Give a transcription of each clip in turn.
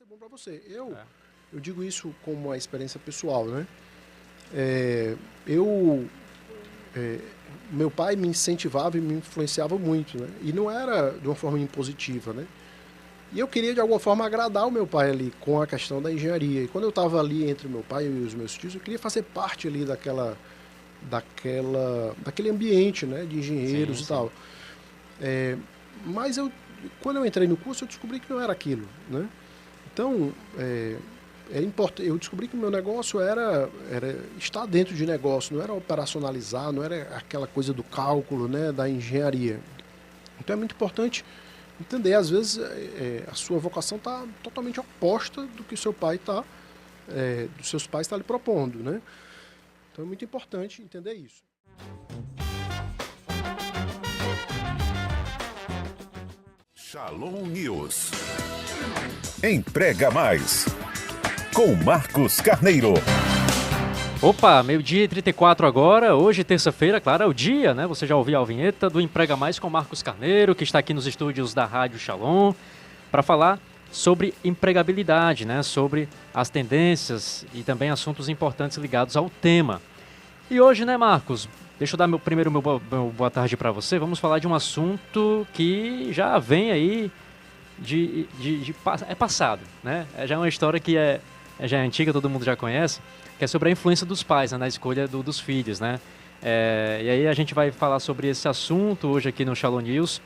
ser bom para você. Eu, É. eu digo isso como uma experiência pessoal, né? É, eu, é, meu pai me incentivava e me influenciava muito, né? E não era de uma forma impositiva, né? E eu queria de alguma forma agradar o meu pai ali com a questão da engenharia. E quando eu estava ali entre o meu pai e os meus tios, eu queria fazer parte ali daquele ambiente, né, de Sim, engenheiros e sim. tal. Mas quando eu entrei no curso, eu descobri que não era aquilo, né? Então, eu descobri que o meu negócio era estar dentro de negócio, não era operacionalizar, não era aquela coisa do cálculo, né, da engenharia. Então é muito importante entender, às vezes a sua vocação está totalmente oposta do que o seu pai está, dos seus pais está lhe propondo, né? Então é muito importante entender isso. Shalom News. Emprega Mais. Com Marcos Carneiro. Opa, meio-dia e 34 agora, hoje terça-feira, claro, é o dia, né? Você já ouviu a vinheta do Emprega Mais com Marcos Carneiro, que está aqui nos estúdios da Rádio Shalom, para falar sobre empregabilidade, né? Sobre as tendências e também assuntos importantes ligados ao tema. E hoje, né, Marcos? Deixa eu dar meu boa tarde para você. Vamos falar de um assunto que já vem aí é passado, né? Já é uma história que já é antiga, todo mundo já conhece, que é sobre a influência dos pais, né, na escolha dos filhos, né? E aí a gente vai falar sobre esse assunto hoje aqui no Shalom News,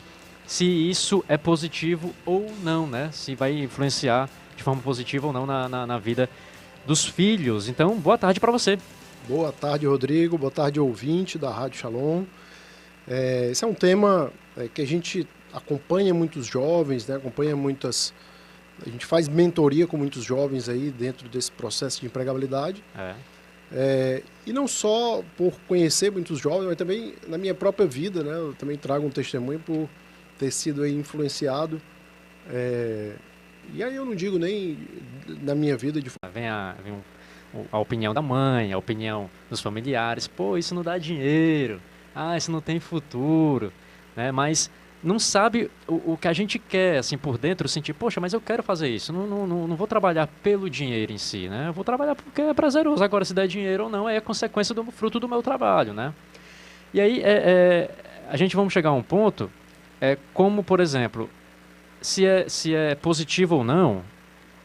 se isso é positivo ou não, né? Se vai influenciar de forma positiva ou não na vida dos filhos. Então, boa tarde para você. Boa tarde, Rodrigo. Boa tarde, ouvinte da Rádio Shalom. Esse é um tema que a gente acompanha muitos jovens, né? A gente faz mentoria com muitos jovens aí dentro desse processo de empregabilidade. E não só por conhecer muitos jovens, mas também na minha própria vida, né? Eu também trago um testemunho por ter sido aí influenciado. E aí eu não digo nem na minha vida de... Vem a opinião da mãe, a opinião dos familiares. Pô, isso não dá dinheiro. Ah, isso não tem futuro. Né? Mas não sabe o que a gente quer, assim, por dentro, sentir, poxa, mas eu quero fazer isso. Não vou trabalhar pelo dinheiro em si, né? Eu vou trabalhar porque é prazeroso. Agora, se der dinheiro ou não, é a consequência do fruto do meu trabalho, né? E aí, a gente vamos chegar a um ponto, como, por exemplo, se é positivo ou não,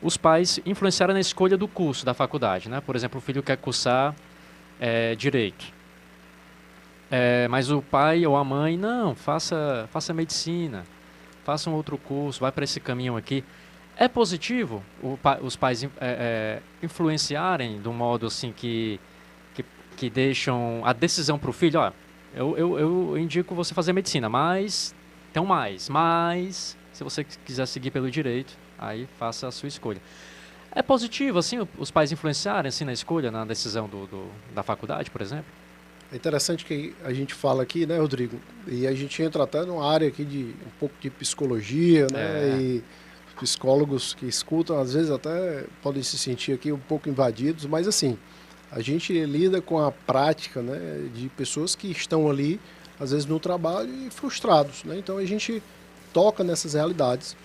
os pais influenciaram na escolha do curso da faculdade, né? Por exemplo, o filho quer cursar direito. Mas o pai ou a mãe, não, faça medicina, faça um outro curso, vai para esse caminho aqui. É positivo os pais influenciarem de um modo assim que deixam a decisão para o filho, ó, eu indico você fazer medicina, mas tem um mas se você quiser seguir pelo direito, aí faça a sua escolha. É positivo, assim, os pais influenciarem assim, na escolha, na decisão da faculdade, por exemplo? É interessante que a gente fala aqui, né, Rodrigo? E a gente entra até numa área aqui de um pouco de psicologia, né? E psicólogos que escutam, às vezes até podem se sentir aqui um pouco invadidos, mas assim, a gente lida com a prática, né, de pessoas que estão ali, às vezes no trabalho e frustrados, né? Então a gente toca nessas realidades.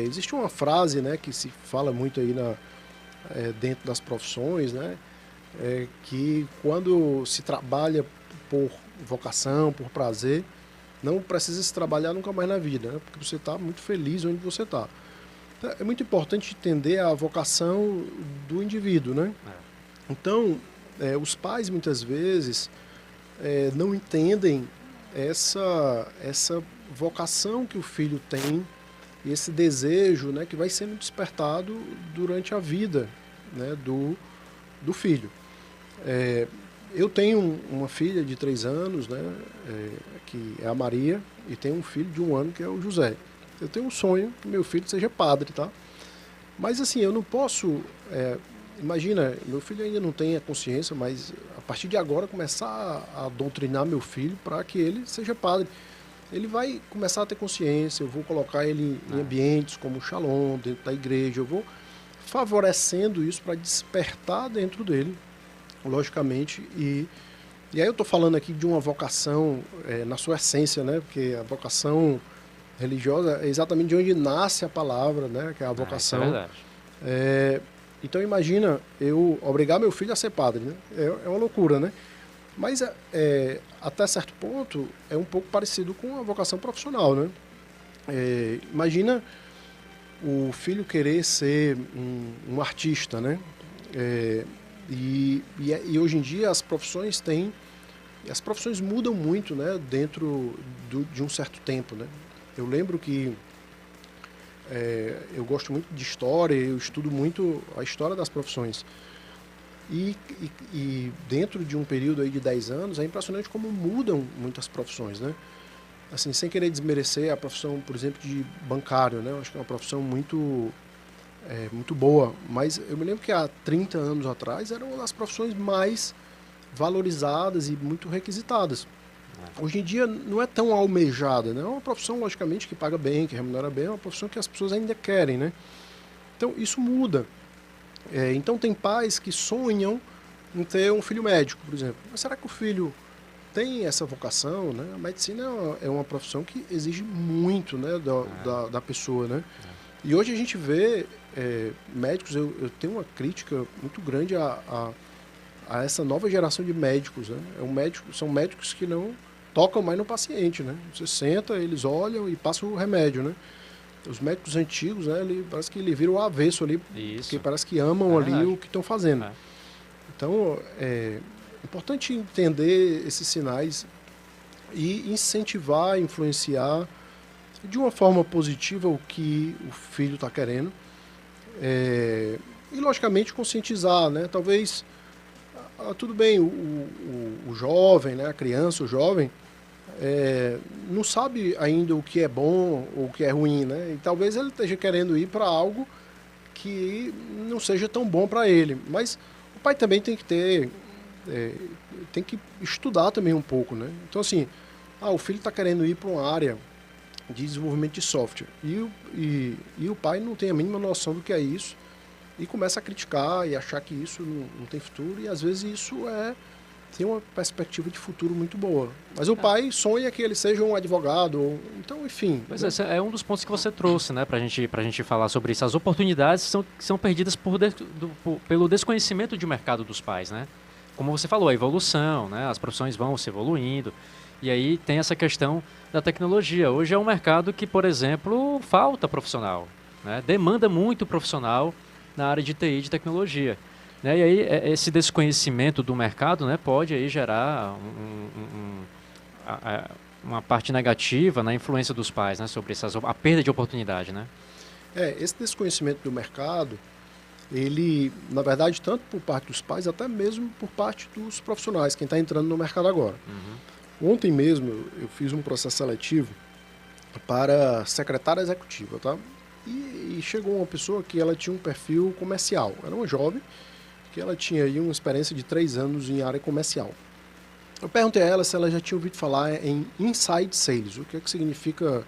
Existe uma frase, né, que se fala muito aí dentro das profissões, né? Que quando se trabalha por vocação, por prazer, não precisa se trabalhar nunca mais na vida, né? Porque você está muito feliz onde você está. Então, é muito importante entender a vocação do indivíduo, né? Então, os pais muitas vezes não entendem essa vocação que o filho tem, esse desejo, né, que vai sendo despertado durante a vida, né, do filho. Eu tenho uma filha de 3 anos, né, que é a Maria, e tenho um filho de 1 ano, que é o José. Eu tenho um sonho que meu filho seja padre, tá? Mas assim, eu não posso... imagina, meu filho ainda não tem a consciência, mas a partir de agora começar a doutrinar meu filho para que ele seja padre. Ele vai começar a ter consciência, eu vou colocar ele em ambientes como o Shalom, dentro da igreja, eu vou favorecendo isso para despertar dentro dele, logicamente, e aí eu estou falando aqui de uma vocação na sua essência, né? Porque a vocação religiosa é exatamente de onde nasce a palavra, né? Que é a vocação. Isso é verdade. Então imagina eu obrigar meu filho a ser padre, né? É uma loucura, né? Mas até certo ponto é um pouco parecido com a vocação profissional, né? Imagina o filho querer ser um artista, né? E hoje em dia as profissões mudam muito, né? Dentro de um certo tempo, né? Eu lembro que eu gosto muito de história, eu estudo muito a história das profissões. E dentro de um período aí de 10 anos, é impressionante como mudam muitas profissões, né? Assim, sem querer desmerecer a profissão, por exemplo, de bancário, né? Eu acho que é uma profissão muito boa, mas eu me lembro que há 30 anos atrás era uma das profissões mais valorizadas e muito requisitadas. Hoje em dia não é tão almejada, né? É uma profissão, logicamente, que paga bem, que remunera bem, é uma profissão que as pessoas ainda querem, né? Então, isso muda. Então, tem pais que sonham em ter um filho médico, por exemplo. Mas será que o filho tem essa vocação, né? A medicina é uma profissão que exige muito, né, da pessoa, né? E hoje a gente vê médicos, eu tenho uma crítica muito grande a essa nova geração de médicos, né? São médicos que não tocam mais no paciente, né? Você senta, eles olham e passam o remédio, né? Os médicos antigos, né, parece que ele viram o avesso ali, porque parece que amam ali o que estão fazendo. Então, é importante entender esses sinais e incentivar, influenciar de uma forma positiva o que o filho está querendo. E, logicamente, conscientizar, né? Talvez, tudo bem, o jovem, né, a criança, o jovem, não sabe ainda o que é bom ou o que é ruim, né? E talvez ele esteja querendo ir para algo que não seja tão bom para ele. Mas o pai também tem que tem que estudar também um pouco, né? Então, assim, o filho está querendo ir para uma área de desenvolvimento de software e o pai não tem a mínima noção do que é isso e começa a criticar e achar que isso não tem futuro, e às vezes isso tem uma perspectiva de futuro muito boa. Mas o pai sonha que ele seja um advogado, então, enfim. Mas esse é um dos pontos que você trouxe, né, pra gente falar sobre isso. As oportunidades são perdidas pelo desconhecimento de mercado dos pais, né? Como você falou, a evolução, né? As profissões vão se evoluindo. E aí tem essa questão da tecnologia. Hoje é um mercado que, por exemplo, falta profissional, né? Demanda muito profissional na área de TI, de tecnologia. Né? E aí esse desconhecimento do mercado, né, pode aí gerar uma parte negativa na influência dos pais, né, sobre a perda de oportunidade, né? Esse desconhecimento do mercado, ele, na verdade, tanto por parte dos pais, até mesmo por parte dos profissionais, quem está entrando no mercado agora. Ontem mesmo eu fiz um processo seletivo para secretária executiva, tá? E chegou uma pessoa que ela tinha um perfil comercial, era uma jovem, que ela tinha aí uma experiência de 3 anos em área comercial. Eu perguntei a ela se ela já tinha ouvido falar em inside sales. O que é que significa,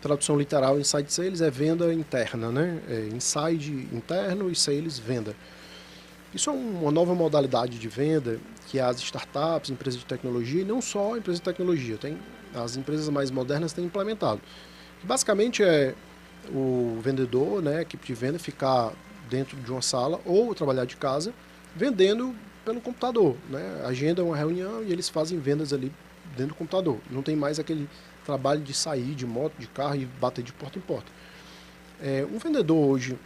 tradução literal, inside sales é venda interna, né? Inside interno e sales venda. Isso é uma nova modalidade de venda que as startups, empresas de tecnologia, e não só empresas de tecnologia, as empresas mais modernas têm implementado. Basicamente é o vendedor, né, a equipe de venda, ficar dentro de uma sala ou trabalhar de casa, vendendo pelo computador, né? Agenda uma reunião e eles fazem vendas ali dentro do computador. Não tem mais aquele trabalho de sair de moto, de carro e bater de porta em porta. Um vendedor hoje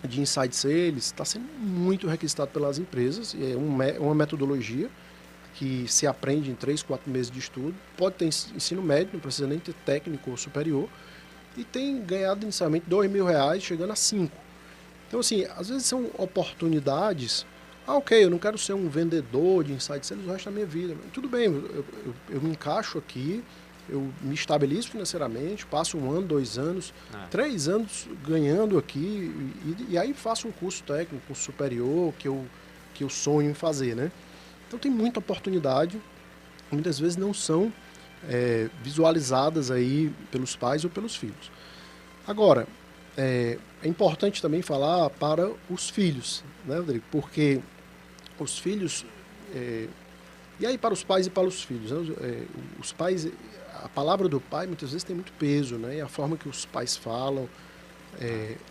de inside sales está sendo muito requisitado pelas empresas. É uma metodologia que se aprende em 3, 4 meses de estudo. Pode ter ensino médio, não precisa nem ter técnico ou superior. E tem ganhado inicialmente R$2.000, chegando a 5. Então, assim, às vezes são oportunidades. Ok, eu não quero ser um vendedor de inside sales o resto da minha vida. Mas tudo bem, eu me encaixo aqui, eu me estabeleço financeiramente, passo 1 ano, 2 anos, 3 anos ganhando aqui, e aí faço um curso técnico, um curso superior, que eu sonho em fazer, né? Então tem muita oportunidade, muitas vezes não são visualizadas aí pelos pais ou pelos filhos. Agora, é importante também falar para os filhos, né, Rodrigo? Porque os filhos, E aí para os pais e para os filhos, né? Os pais, a palavra do pai muitas vezes tem muito peso, né? E a forma que os pais falam,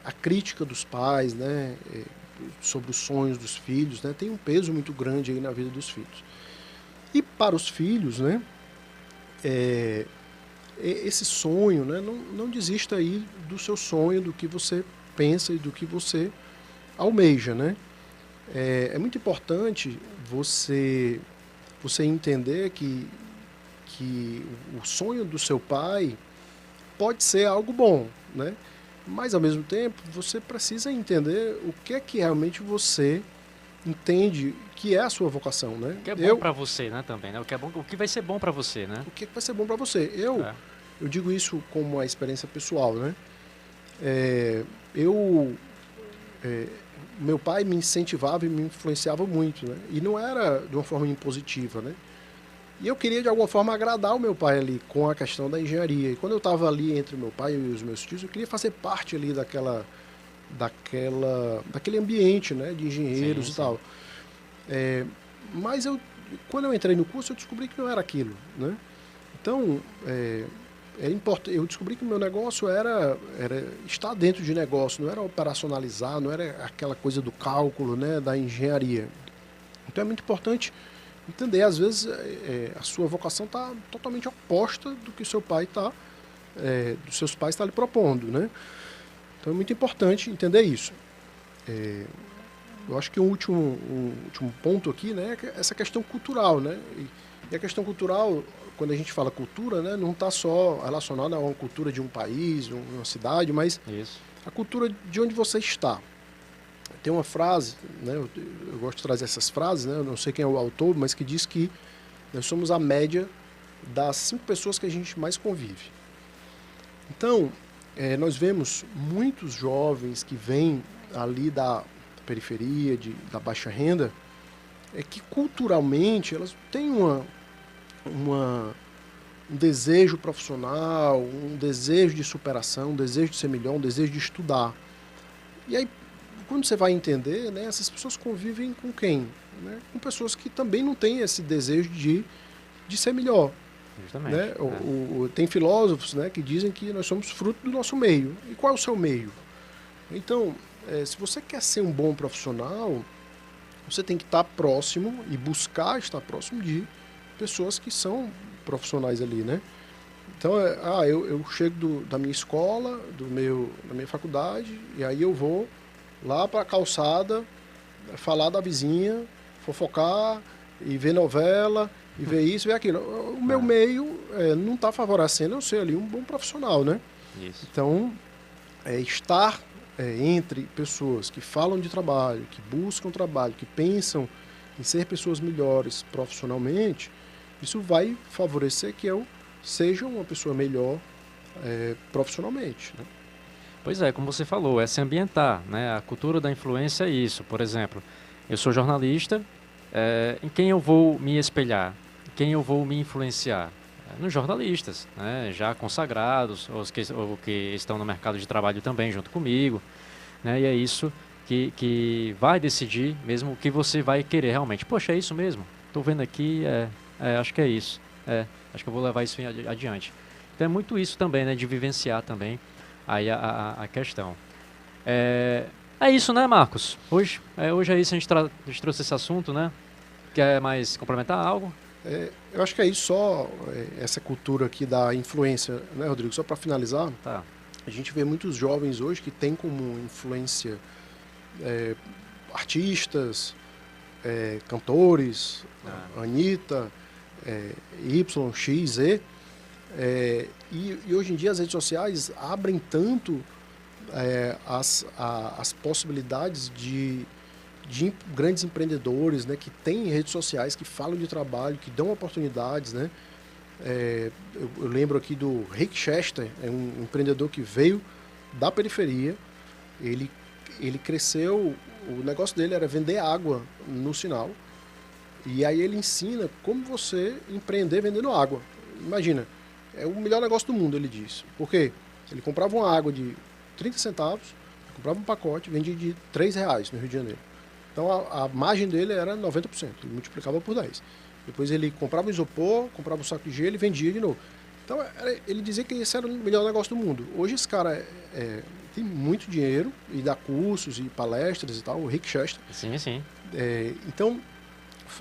a crítica dos pais, né? Sobre os sonhos dos filhos, né? Tem um peso muito grande aí na vida dos filhos. E para os filhos, né? Esse sonho, né? Não desista aí do seu sonho, do que você pensa e do que você almeja, né? É muito importante você entender que o sonho do seu pai pode ser algo bom, né? Mas, ao mesmo tempo, você precisa entender o que é que realmente você entende que é a sua vocação, né? O que é bom para você, né, também, né? O que é bom, o que vai ser bom para você, né? O que vai ser bom para você. Eu digo isso como uma experiência pessoal, né? Meu pai me incentivava e me influenciava muito, né? E não era de uma forma impositiva, né? E eu queria, de alguma forma, agradar o meu pai ali com a questão da engenharia. E quando eu estava ali entre o meu pai e os meus tios, eu queria fazer parte ali daquele ambiente, né? De engenheiros e tal. Mas quando eu entrei no curso, eu descobri que não era aquilo, né? Então, eu descobri que o meu negócio era estar dentro de negócio, não era operacionalizar, não era aquela coisa do cálculo, né, da engenharia. Então é muito importante entender, às vezes a sua vocação está totalmente oposta do que o seu pai dos seus pais está lhe propondo, né? Então é muito importante entender isso. Eu acho que um último ponto aqui, né, é essa questão cultural, né? E a questão cultural, quando a gente fala cultura, né, não está só relacionada a uma cultura de um país, uma cidade, mas a cultura de onde você está. Tem uma frase, né, eu gosto de trazer essas frases, né, eu não sei quem é o autor, mas que diz que nós somos a média das 5 pessoas que a gente mais convive. Então, nós vemos muitos jovens que vêm ali da periferia, da baixa renda, que culturalmente elas têm um desejo profissional, um desejo de superação, um desejo de ser melhor, um desejo de estudar. E aí, quando você vai entender, né, essas pessoas convivem com quem? Né? Com pessoas que também não têm esse desejo de ser melhor. Justamente. Né? Tem filósofos, né, que dizem que nós somos fruto do nosso meio. E qual é o seu meio? Então, se você quer ser um bom profissional, você tem que estar próximo e buscar estar próximo de pessoas que são profissionais ali, né? Então, eu chego da minha escola, da minha faculdade, e aí eu vou lá para a calçada, falar da vizinha, fofocar e ver novela, e ver isso, ver aquilo. O meu meio não está favorecendo eu ser ali um bom profissional, né? Isso. Então, estar entre pessoas que falam de trabalho, que buscam trabalho, que pensam em ser pessoas melhores profissionalmente, isso vai favorecer que eu seja uma pessoa melhor profissionalmente, né? Pois é, como você falou, é se ambientar, né? A cultura da influência é isso. Por exemplo, eu sou jornalista, em quem eu vou me espelhar? Em quem eu vou me influenciar? Nos jornalistas, né? Já consagrados, ou que estão no mercado de trabalho também junto comigo, né? E é isso que vai decidir mesmo o que você vai querer realmente. Poxa, é isso mesmo? Estou vendo aqui, acho que é isso. Acho que eu vou levar isso adiante. Então é muito isso também, né? De vivenciar também aí a questão. É isso, né, Marcos? Hoje é isso, a gente trouxe esse assunto, né? Quer mais complementar algo? Eu acho que é isso, só essa cultura aqui da influência, né, Rodrigo? Só para finalizar, tá. A gente vê muitos jovens hoje que têm como influência artistas, cantores, Anitta, Y, X, Z. E hoje em dia as redes sociais abrem tanto as possibilidades de grandes empreendedores, né, que têm redes sociais, que falam de trabalho, que dão oportunidades, né? Eu lembro aqui do Rick Chester, é um empreendedor que veio da periferia. Ele cresceu, o negócio dele era vender água no sinal. E aí ele ensina como você empreender vendendo água. Imagina, é o melhor negócio do mundo, ele diz. Porque ele comprava uma água de 30 centavos, comprava um pacote, vendia de R$3 no Rio de Janeiro. Então a margem dele era 90%, ele multiplicava por 10. Depois ele comprava isopor, comprava um saco de gelo e vendia de novo. Então, ele dizia que esse era o melhor negócio do mundo. Hoje esse cara tem muito dinheiro e dá cursos e palestras e tal, o Rick Chester. Sim, sim. Então,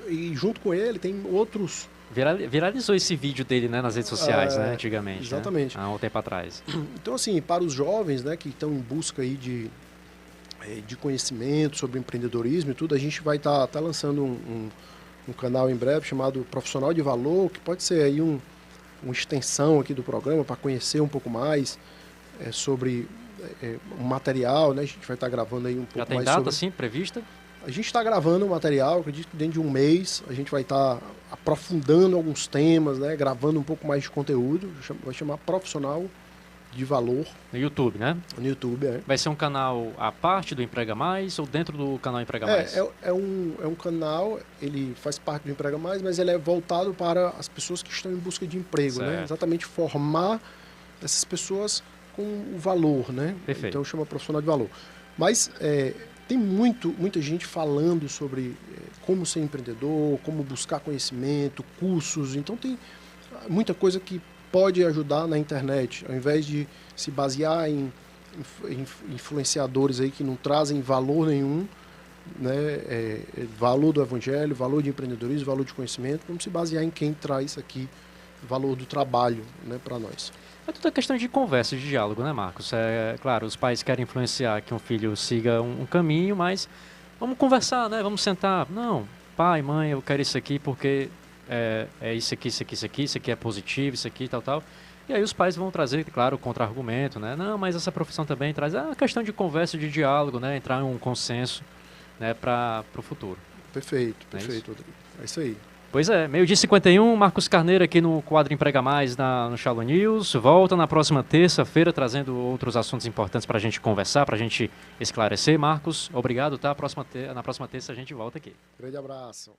e junto com ele tem outros... Viralizou esse vídeo dele, né, nas redes sociais, né, antigamente. Exatamente. Né? Há um tempo atrás. Então, assim, para os jovens, né, que estão em busca aí de conhecimento sobre empreendedorismo e tudo, a gente vai estar lançando um canal em breve chamado Profissional de Valor, que pode ser aí uma extensão aqui do programa para conhecer um pouco mais sobre um material, né? A gente vai estar gravando aí um pouco mais. Já tem data, sim, prevista? A gente está gravando o material, acredito que dentro de um mês a gente vai estar aprofundando alguns temas, né? Gravando um pouco mais de conteúdo, vai chamar Profissional de Valor. No YouTube, né? No YouTube, Vai ser um canal à parte do Emprega Mais ou dentro do canal Emprega Mais? É um canal, ele faz parte do Emprega Mais, mas ele é voltado para as pessoas que estão em busca de emprego, né? Exatamente formar essas pessoas com o valor, né? Perfeito. Então chama Profissional de Valor. Mas tem muita gente falando sobre como ser empreendedor, como buscar conhecimento, cursos. Então tem muita coisa que pode ajudar na internet, ao invés de se basear em influenciadores aí que não trazem valor nenhum, né? Valor do evangelho, valor de empreendedorismo, valor de conhecimento. Vamos se basear em quem traz aqui valor do trabalho, né, para nós. É tudo questão de conversa, de diálogo, né, Marcos? Claro, os pais querem influenciar que um filho siga um caminho, mas vamos conversar, né? Vamos sentar. Não, pai, mãe, eu quero isso aqui porque isso aqui é positivo, isso aqui, tal. E aí os pais vão trazer, claro, o contra-argumento, né? Não, mas essa profissão também traz uma questão de conversa, de diálogo, né? Entrar em um consenso, né, para o futuro. Perfeito, Rodrigo. É isso aí. Pois é, 12h51, Marcos Carneiro aqui no quadro Emprega Mais no Shalom News. Volta na próxima terça-feira trazendo outros assuntos importantes para a gente conversar, para a gente esclarecer. Marcos, obrigado, tá? Na próxima terça a gente volta aqui. Grande abraço.